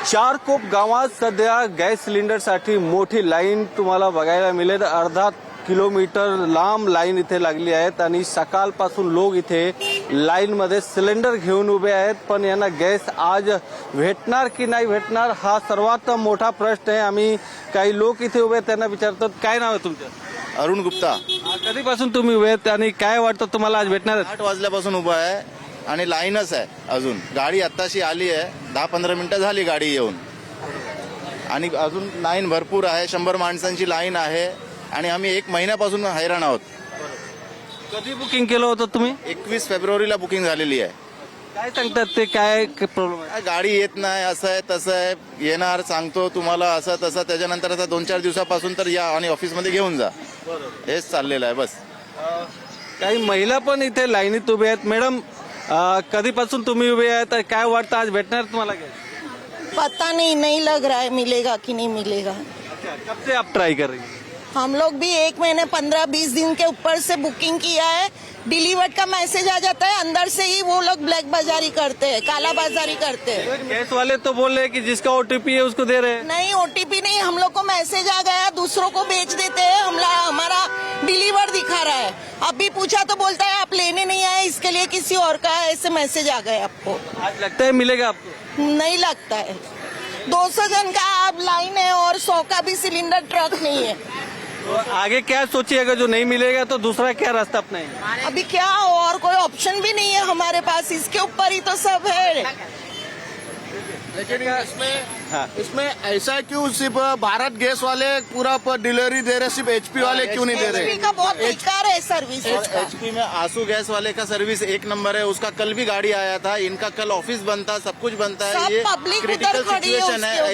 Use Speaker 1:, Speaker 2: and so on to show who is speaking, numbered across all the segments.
Speaker 1: चारकोप गावात सध्या गॅस सिलेंडरसाठी मोठी लाईन तुम्हाला बघायला मिळेल. अर्धा किलोमीटर लांब लाईन इथे लागली आहेत आणि सकाळपासून लोक इथे लाईन मध्ये सिलेंडर घेऊन उभे आहेत. पण यांना गॅस आज भेटणार की नाही भेटणार हा सर्वात मोठा प्रश्न आहे. आम्ही काही लोक इथे उभे आहेत त्यांना विचारतो. काय नाव आहे तुमचं?
Speaker 2: अरुण गुप्ता.
Speaker 1: कधीपासून तुम्ही उभे आहेत आणि काय वाटतं तुम्हाला आज भेटणार?
Speaker 2: 8 वाजल्यापासून उभा आहे आणि लाईनच आहे. अजून गाडी आत्ताशी आली आहे. 10-15 मिनिटं झाली गाडी येऊन आणि अजून लाईन भरपूर आहे. 100 माणसांची लाईन आहे आणि आम्ही 1 महिन्यापासून हैराण आहोत.
Speaker 1: कधी बुकिंग केलं होतं तुम्ही?
Speaker 2: 21 फेब्रुवारीला बुकिंग झालेली आहे.
Speaker 1: काय सांगतात ते? काय प्रॉब्लेम आहे?
Speaker 2: गाडी येत नाही, असं आहे तसं आहे. येणार सांगतो तुम्हाला असं तसं, त्याच्यानंतर आता 2-4 दिवसापासून तर या आणि ऑफिसमध्ये घेऊन जा, हेच चाललेलं आहे बस.
Speaker 1: काही महिला पण इथे लाईनीत उभे आहेत. मॅडम, कधीपासून तुम्ही उभे आहेत? काय वाटतं आज भेटणार तुम्हाला गॅस?
Speaker 3: पता नहीं लग रहा है मिलेगा कि नहीं मिलेगा.
Speaker 1: कब से आप ट्राई कर रही हैं?
Speaker 3: हम लोग भी 1 महीने 15-20 दिन के ऊपर से बुकिंग किया है. डिलीवर्ड का मैसेज आ जाता है, अंदर से ही वो लोग ब्लैक बाजारी करते हैं, काला बाजारी करते हैं.
Speaker 1: गैस वाले तो बोल रहे हैं कि जिसका ओटीपी है उसको दे रहे हैं.
Speaker 3: नहीं, ओटीपी नहीं, हम लोग को मैसेज आ गया, दूसरों को बेच देते हैं. हमारा डिलीवर्ड दिखा रहा है. अभी पूछा तो बोलता है आप लेने नहीं आए, इसके लिए किसी और का ऐसे मैसेज आ गए आपको.
Speaker 1: आज लगता है मिलेगा आपको?
Speaker 3: नहीं लगता है. 200 जन का आप लाइन है और 100 का भी सिलेंडर ट्रक नहीं है.
Speaker 1: तो आगे क्या सोचिएगा? जो नहीं मिलेगा तो दूसरा क्या रास्ता अपनाएंगे?
Speaker 3: अभी क्या और कोई ऑप्शन भी नहीं है हमारे पास. इसके ऊपर ही तो सब है.
Speaker 4: लेकिन
Speaker 1: हाँ.
Speaker 4: इसमें ऐसा क्यों सिर्फ भारत गैस वाले पूरा डिलीवरी दे रहे, सिर्फ एचपी वाले क्यों नहीं दे
Speaker 3: HP
Speaker 4: रहे?
Speaker 3: का बहुत बेकार है सर्विस.
Speaker 2: और एचपी में आंसू गैस वाले का सर्विस 1 नंबर है. उसका कल भी गाड़ी आया था. इनका कल ऑफिस बनता, सब कुछ बनता है.
Speaker 3: सब
Speaker 2: ये
Speaker 3: public
Speaker 2: क्रिटिकल
Speaker 3: उधर खड़ी है
Speaker 2: सिचुएशन है.
Speaker 3: उसके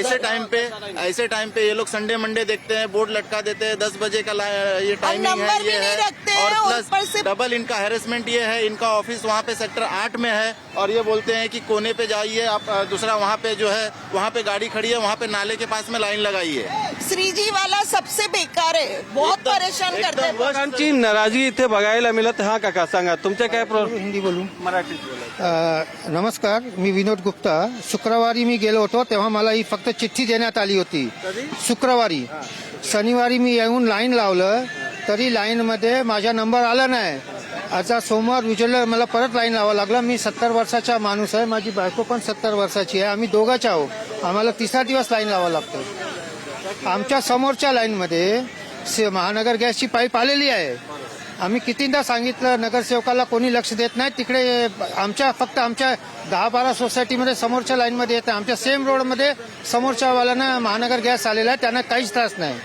Speaker 2: ऐसे टाइम पे ये लोग संडे मंडे देखते हैं, बोर्ड लटका देते हैं. 10 बजे का ये टाइमिंग
Speaker 3: नंबर
Speaker 2: है,
Speaker 3: भी
Speaker 2: ये
Speaker 3: नहीं
Speaker 2: है.
Speaker 3: रखते हैं
Speaker 2: और
Speaker 3: और ऊपर
Speaker 2: प्लस
Speaker 3: से
Speaker 2: डबल इनका हैरेसमेंट ये है. इनका ऑफिस वहाँ पे सेक्टर 8 में है और ये बोलते हैं कि कोने पे जाइए आप. दूसरा वहाँ पे जो है, वहाँ पे गाड़ी खड़ी है, वहाँ पे नाले के पास में लाइन लगाई है.
Speaker 3: श्रीजी वाला सबसे बेकार है. बहुत परेशान करते हैं.
Speaker 1: लोकांची नाराजगी इथे बघायला मिळत. हा काका सांगा तुमच्या काय प्रॉब्लेम?
Speaker 5: हिंदी बोलू.
Speaker 1: मराठीत बोला.
Speaker 5: नमस्कार, मी विनोद गुप्ता. शुक्रवारी मी गेलो होतो तेव्हा मला ही फक्त चिठ्ठी देण्यात आली होती. शुक्रवारी. शनिवारी मी येऊन लाईन लावलं तरी लाईनमध्ये माझा नंबर आला नाही. आता सोमवार उजळलं, मला परत लाईन लावावं लागलं. मी 70 वर्षाचा माणूस आहे, माझी बायको पण 70 वर्षाची आहे. आम्ही दोघंच आहोत. आम्हाला 3 दिवस लाईन लावावं लागतं. आमच्या समोरच्या लाईनमध्ये महानगर गॅसची पाईप आलेली आहे. आम्ही कितींदा सांगितलं, नगरसेवकाला कोणी लक्ष देत नाही. तिकडे फक्त आमच्या 10-12 सोसायटीमध्ये समोरच्या लाईनमध्ये येतं. आमच्या सेम रोडमध्ये समोरच्या वाल्यानं महानगर गॅस आलेला आहे, त्यांना काहीच त्रास नाही.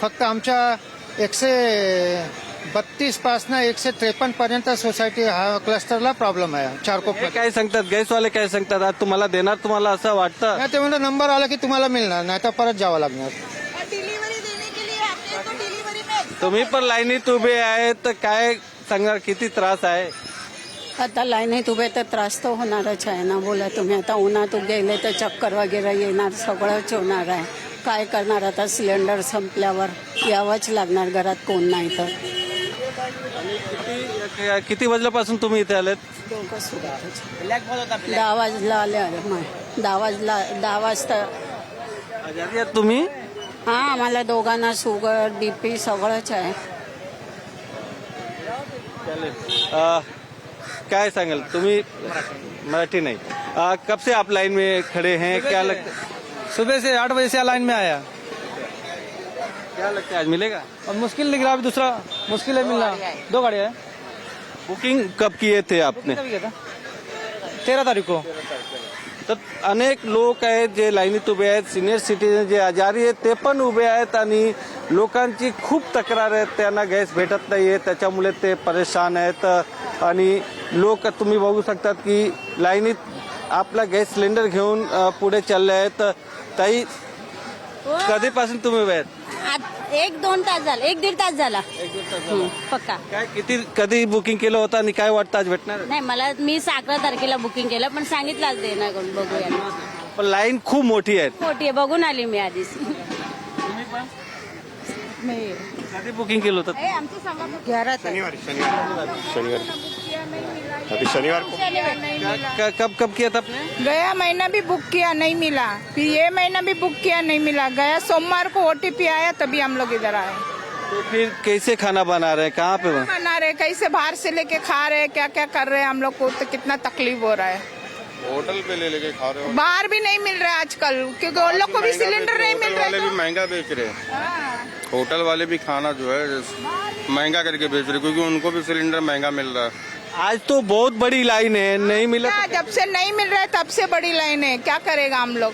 Speaker 5: फक्त आमच्या 132 पासून 153 पर्यंत सोसायटी हा क्लस्टरला प्रॉब्लेम आहे. चारकोप
Speaker 1: हे काय सांगतात गॅसवाले? काय सांगतात आज तुम्हाला देणार? तुम्हाला असं वाटतं?
Speaker 5: नाही, ते म्हणजे नंबर आला की तुम्हाला मिळणार, नाही तर परत जावं लागणार.
Speaker 3: डिलीवरी देने के लिए आते हैं तो डिलीवरी में
Speaker 1: तुम्ही पण लाईनीत उभे आहेत तर काय सांगणार? किती त्रास आहे?
Speaker 6: आता लाईनीत उभे तर त्रास तर होणारच आहे ना. बोला तुम्ही, आता उन्हात गेले तर चक्कर वगैरे येणार, सगळंच होणार आहे. काय करणार आता? सिलेंडर संपल्यावर यावंच लागणार, घरात कोण नाही तर.
Speaker 1: किती वाजल्यापासून तुम्ही इथे आलेत?
Speaker 6: दोघं सुद्धा 10 वाजला आले. 10 वाजता.
Speaker 1: आजारी आहात तुम्ही?
Speaker 6: हा, आम्हाला दोघांना शुगर, बीपी सगळंच आहे.
Speaker 1: काय सांगाल तुम्ही? मराठी नहीं. कब से आप लाइन में खड़े हैं? क्या लगता है?
Speaker 7: सुबह से 8 बजे से लाइन में आया
Speaker 1: क्या लगता है आज मिलेगा?
Speaker 7: और मुश्किल दिख रहा, अभी दूसरा मुश्किल है मिलना. 2 गाड़ियाँ है.
Speaker 1: बुकिंग कब किए थे आपने?
Speaker 7: 13 तारीख को.
Speaker 1: तर अनेक लोक आहेत जे लाईनीत उभे आहेत. सिनियर सिटीजन जे आजारी आहेत ते पण उभे आहेत आणि लोकांची खूप तक्रार आहे, त्यांना गॅस भेटत नाहीये, त्याच्यामुळे ते परेशान आहेत. आणि लोक तुम्ही बघू शकतात की लाईनीत आपला गॅस सिलेंडर घेऊन पुढे चालले आहेत. ताई, कधीपासून तुम्ही उभे आहेत?
Speaker 8: 1-2 तास झाला, 1-1.5 तास झाला पक्का.
Speaker 1: काय कधी बुकिंग केलं होतं आणि काय वाटतं आज भेटणार?
Speaker 8: नाही, मी 11 तारखेला बुकिंग केलं, पण सांगितलं आज देणार कोण बघूया.
Speaker 1: पण लाईन खूप मोठी आहे.
Speaker 8: मोठी आहे, बघून आली मी आधीच.
Speaker 1: कधी बुकिंग केलं होतं
Speaker 9: अभी शनिवार को
Speaker 1: कब किया था आपने?
Speaker 10: गया महीना भी बुक किया नहीं मिला, फिर ये महीना भी बुक किया नहीं मिला, गया सोमवार को OTP आया तभी हम लोग इधर आए।
Speaker 1: तो फिर कैसे खाना बना रहे हैं, कहाँ पे
Speaker 10: बना रहे कैसे बाहर से लेके खा रहे क्या क्या कर रहे हैं, हम लोग को तो कितना तकलीफ हो रहा है।
Speaker 9: होटल पे ले लेके खा रहे हो।
Speaker 10: बाहर भी नहीं मिल रहा है आजकल, क्योंकि उन लोग को भी सिलेंडर नहीं मिल रहा
Speaker 9: वाले
Speaker 10: है
Speaker 9: भी महंगा बेच रहे हैं, होटल वाले भी खाना जो है महंगा करके बेच रहे, क्योंकि उनको भी सिलेंडर महंगा मिल रहा है।
Speaker 1: आज तो बहुत बड़ी लाइन है, नहीं मिला
Speaker 10: क्या, जब से नहीं मिल रहा है तब से बड़ी लाइन है, क्या करेगा हम लोग,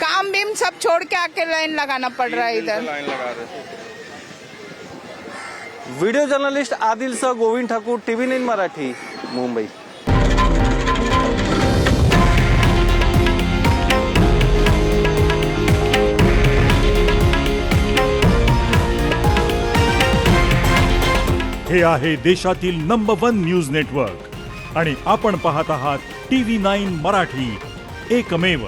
Speaker 10: काम बीम सब छोड़ के आके लाइन लगाना पड़ रहा है इधर।
Speaker 9: लाइन लगा रहे।
Speaker 1: Video journalist Adilsah Govind Thakur, TV9 Marathi, Mumbai.
Speaker 11: हे आहे देशातील नंबर 1 न्यूज नेटवर्क आणि आपण पाहत आहात TV9 मराठी, एकमेव।